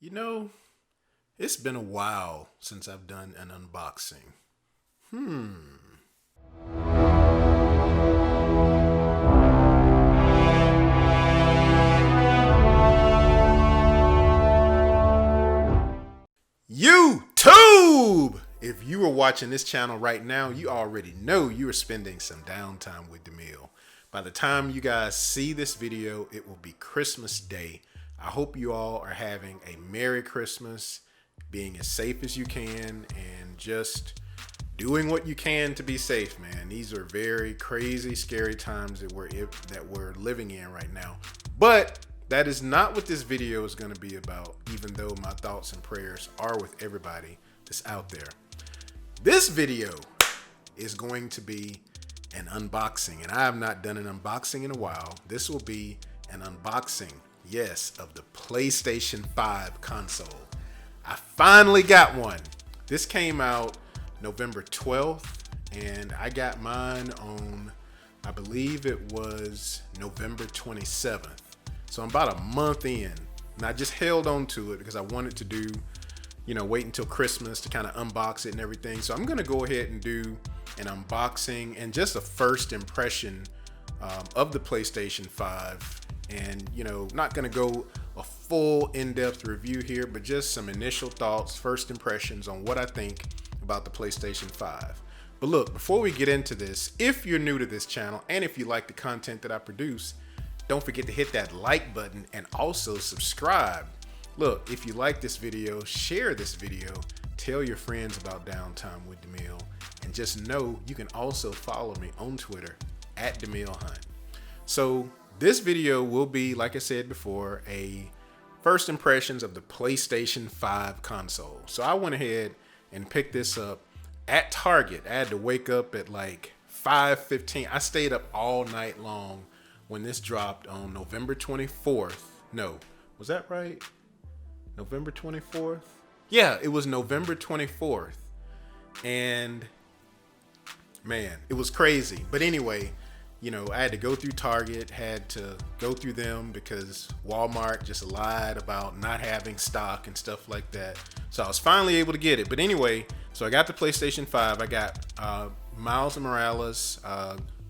You know, it's been a while since I've done an unboxing. YouTube! If you are watching this channel right now, you already know you are spending some downtime with Demille. By the time you guys see this video, it will be Christmas Day. I hope you all are having a Merry Christmas, being as safe as you can, and just doing what you can to be safe, man. These are very crazy, scary times that we're living in right now. But that is not what this video is going to be about, even though my thoughts and prayers are with everybody that's out there. This video is going to be an unboxing, and I have not done an unboxing in a while. This will be an unboxing, yes, of the PlayStation 5 console. I finally got one. This came out November 12th, and I got mine on, I believe it was November 27th. So I'm about a month in, and I just held on to it because I wanted to do, wait until Christmas to kind of unbox it and everything. So I'm going to go ahead and do an unboxing and just a first impression of the PlayStation 5. And, not going to go a full in-depth review here, but just some initial thoughts, first impressions on what I think about the PlayStation 5. But look, before we get into this, if you're new to this channel and if you like the content that I produce, don't forget to hit that like button and also subscribe. Look, if you like this video, share this video, tell your friends about Downtime with Demille, and just know you can also follow me on Twitter at Demille Hunt. So this video will be, like I said before, a first impressions of the PlayStation 5 console. So I went ahead and picked this up at Target. I had to wake up at like 5:15. I stayed up all night long when this dropped on November 24th. No, was that right? November 24th? Yeah, it was November 24th. And man, it was crazy. But anyway, I had to go through Target, had to go through them because Wal Mart just lied about not having stock and stuff like that. So I was finally able to get it. But anyway, so I got the PlayStation 5. I got Miles Morales,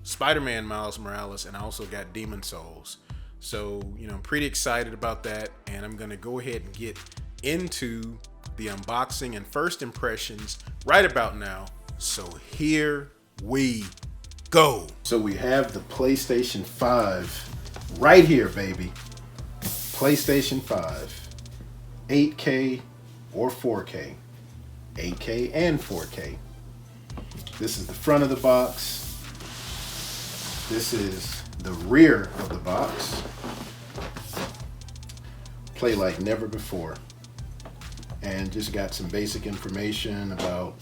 Spider-Man Miles Morales, and I also got Demon Souls. So, I'm pretty excited about that, and I'm going to go ahead and get into the unboxing and first impressions right about now. So here we go. So we have the PlayStation 5 right here, baby. PlayStation 5, 8K or 4K, 8K and 4K. This is the front of the box. This is the rear of the box. Play like never before. And just got some basic information about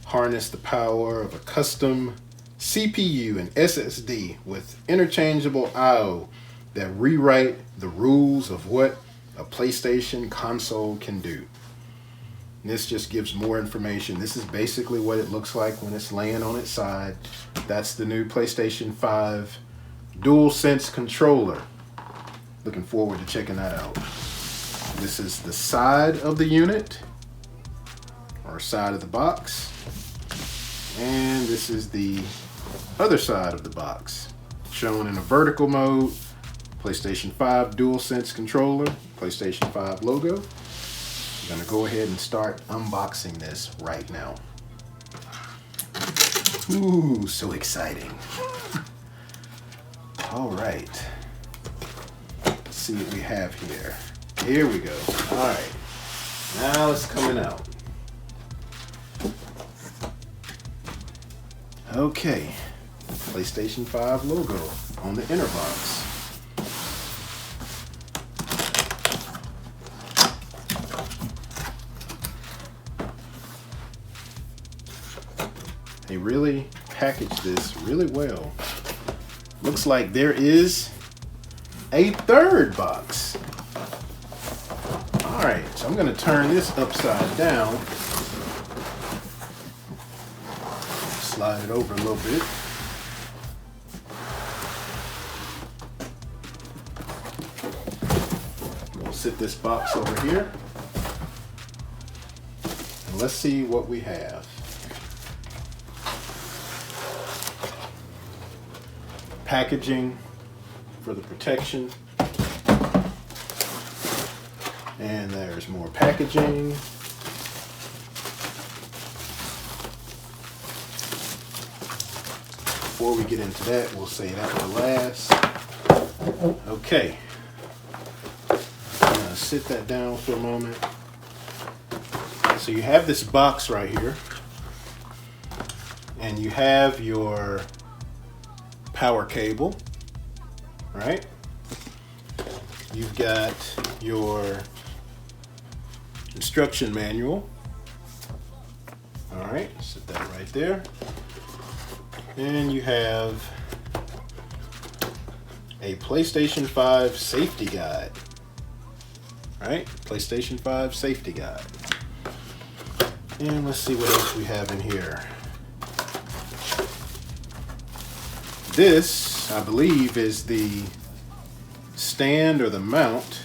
harness the power of a custom CPU and SSD with interchangeable I/O that rewrite the rules of what a PlayStation console can do. And this just gives more information. This is basically what it looks like when it's laying on its side. That's the new PlayStation 5 DualSense controller. Looking forward to checking that out. This is the side of the unit, or side of the box. And this is the other side of the box, shown in a vertical mode. PlayStation 5 DualSense controller, PlayStation 5 logo. I'm gonna go ahead and start unboxing this right now. Ooh, so exciting. All right, let's see what we have here. Here we go. All right, now it's coming out. Okay, PlayStation 5 logo on the inner box. They really packaged this really well. Looks like there is a third box. All right, so I'm going to turn this upside down. Slide it over a little bit. We'll sit get this box over here. And let's see what we have. Packaging for the protection. And there's more packaging. Before we get into that, we'll say that for last. Okay. I'm going to sit that down for a moment. So you have this box right here. And you have your power cable, right? You've got your instruction manual. All right, set that right there. And you have a PlayStation 5 safety guide. Right? PlayStation 5 safety guide. And let's see what else we have in here. This, I believe, is the stand or the mount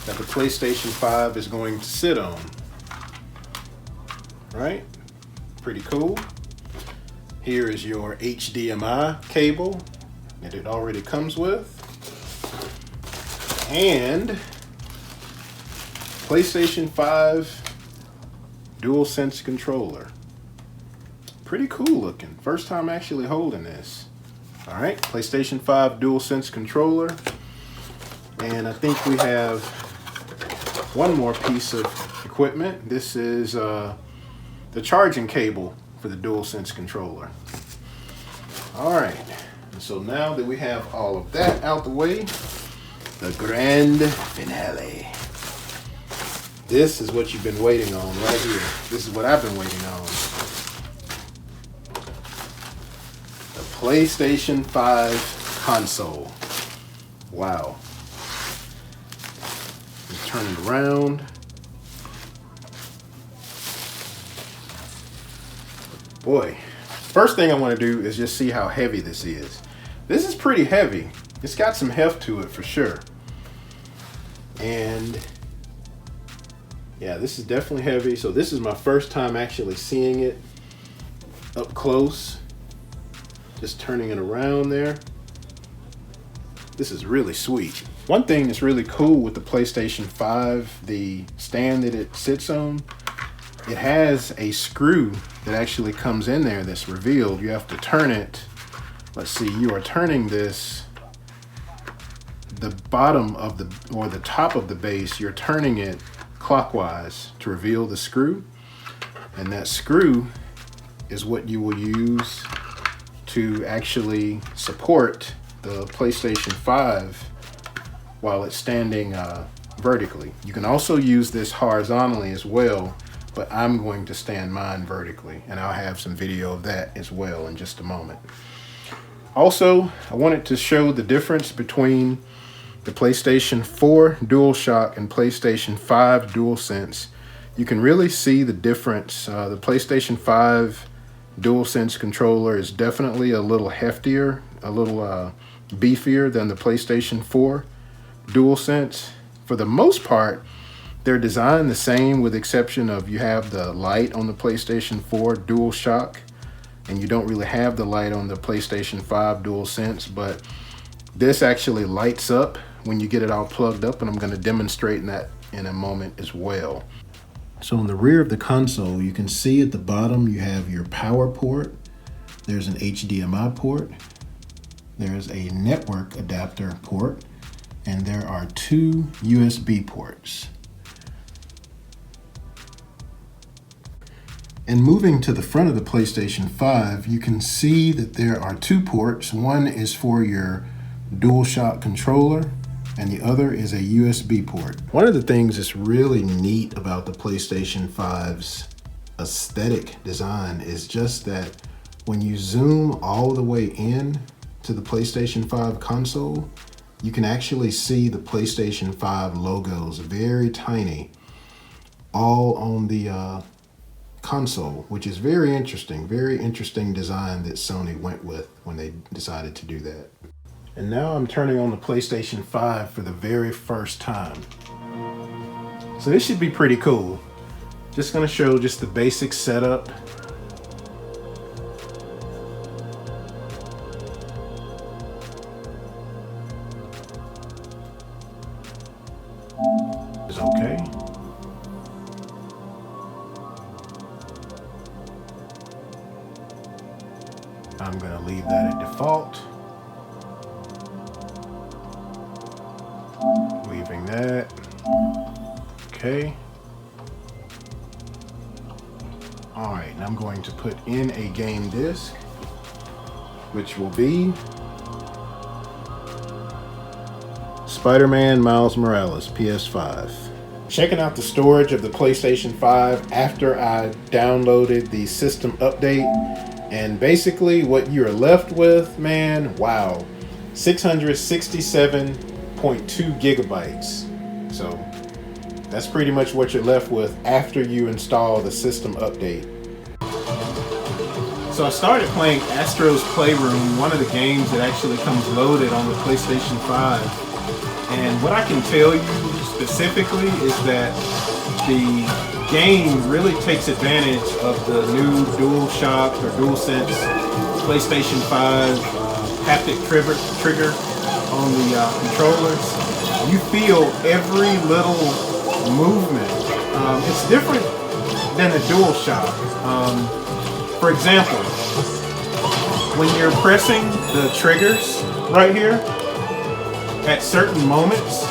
that the PlayStation 5 is going to sit on. Right? Pretty cool. Here is your HDMI cable that it already comes with. And PlayStation 5 DualSense controller. Pretty cool looking. First time actually holding this. All right, PlayStation 5 DualSense controller. And I think we have one more piece of equipment. This is the charging cable for the DualSense controller. All right, and so now that we have all of that out the way, the grand finale. This is what you've been waiting on right here. This is what I've been waiting on. The PlayStation 5 console. Wow. Let's turn it around. Boy, first thing I want to do is just see how heavy this is. This is pretty heavy. It's got some heft to it for sure. And yeah, this is definitely heavy. So this is my first time actually seeing it up close. Just turning it around there. This is really sweet. One thing that's really cool with the PlayStation 5, the stand that it sits on, it has a screw that actually comes in there that's revealed. You have to turn it. Let's see, you are turning this, the bottom of the, or the top of the base, you're turning it clockwise to reveal the screw. And that screw is what you will use to actually support the PlayStation 5 while it's standing vertically. You can also use this horizontally as well, but I'm going to stand mine vertically, and I'll have some video of that as well in just a moment. Also, I wanted to show the difference between the PlayStation 4 DualShock and PlayStation 5 DualSense. You can really see the difference. The PlayStation 5 DualSense controller is definitely a little heftier, a little beefier than the PlayStation 4 DualSense. For the most part, they're designed the same, with the exception of you have the light on the PlayStation 4 DualShock, and you don't really have the light on the PlayStation 5 DualSense, but this actually lights up when you get it all plugged up, and I'm going to demonstrate that in a moment as well. So in the rear of the console, you can see at the bottom you have your power port. There's an HDMI port. There's a network adapter port, and there are 2 USB ports. And moving to the front of the PlayStation 5, you can see that there are 2 ports. One is for your DualShock controller, and the other is a USB port. One of the things that's really neat about the PlayStation 5's aesthetic design is just that when you zoom all the way in to the PlayStation 5 console, you can actually see the PlayStation 5 logos very tiny, all on the console, which is very interesting design that Sony went with when they decided to do that. And now I'm turning on the PlayStation 5 for the very first time. So this should be pretty cool. Just gonna show just the basic setup. It's okay. I'm gonna leave that at default. Leaving that. Okay. Alright, now I'm going to put in a game disc, which will be Spider-Man Miles Morales, PS5. Checking out the storage of the PlayStation 5 after I downloaded the system update, and basically what you're left with, man, wow, 667.2 gigabytes. So that's pretty much what you're left with after you install the system update. So I started playing Astro's Playroom, one of the games that actually comes loaded on the PlayStation 5. And what I can tell you specifically is that the game really takes advantage of the new DualShock or DualSense PlayStation 5 haptic trigger on the controllers. You feel every little movement. It's different than a DualShock. For example, when you're pressing the triggers right here, at certain moments,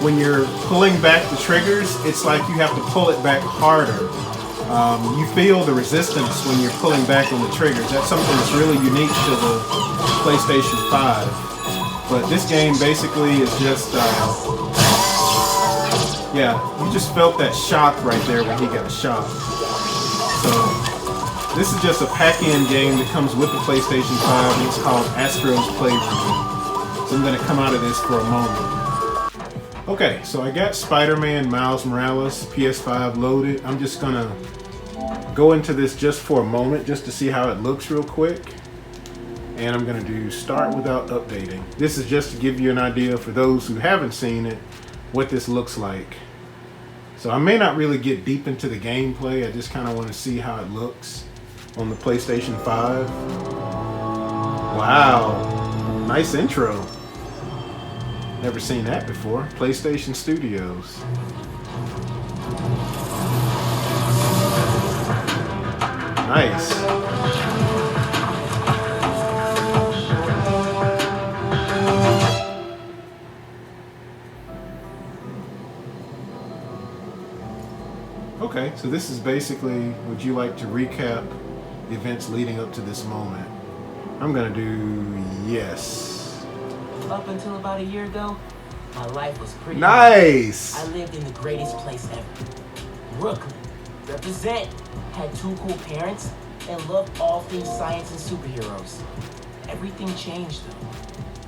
when you're pulling back the triggers, it's like you have to pull it back harder. You feel the resistance when you're pulling back on the triggers. That's something that's really unique to the PlayStation 5. But this game basically is just, yeah, you just felt that shock right there when he got shot. So this is just a pack-in game that comes with the PlayStation 5, and it's called Astro's Playroom. So I'm going to come out of this for a moment. Okay, so I got Spider-Man Miles Morales PS5 loaded. I'm just going to go into this just for a moment just to see how it looks real quick. And I'm going to do start without updating. This is just to give you an idea for those who haven't seen it, what this looks like. So I may not really get deep into the gameplay. I just kind of want to see how it looks on the PlayStation 5. Wow, nice intro. Never seen that before. PlayStation Studios. Nice. Okay, so this is basically, would you like to recap the events leading up to this moment? I'm gonna do yes. Up until about a year ago, my life was pretty nice. I lived in the greatest place ever. Brooklyn. Represent. Had 2 cool parents and loved all things science and superheroes. Everything changed though.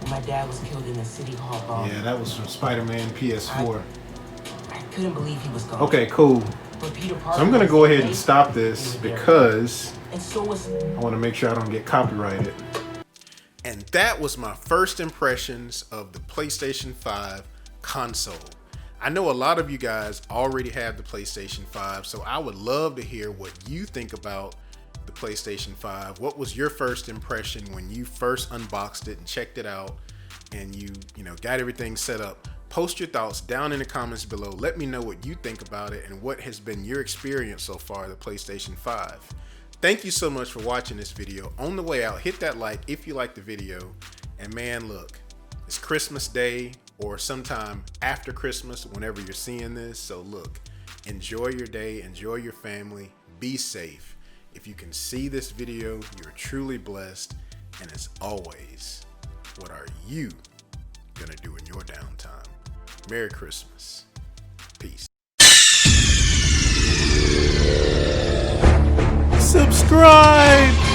When my dad was killed in the City Hall bomb. Yeah, that was from Spider-Man PS4. I couldn't believe he was gone. Okay, cool. But Peter So I'm gonna go ahead and stop this because and so was I want to make sure I don't get copyrighted. And that was my first impressions of the PlayStation 5 console. I know a lot of you guys already have the PlayStation 5, so I would love to hear what you think about the PlayStation 5. What was your first impression when you first unboxed it and checked it out and you got everything set up? Post your thoughts down in the comments below. Let me know what you think about it and what has been your experience so far with the PlayStation 5. Thank you so much for watching this video. On the way out, hit that like if you liked the video. And man, look, it's Christmas Day or sometime after Christmas whenever you're seeing this. So look, enjoy your day, enjoy your family, be safe. If you can see this video, you're truly blessed. And as always, what are you gonna do in your downtime? Merry Christmas. Peace. Subscribe!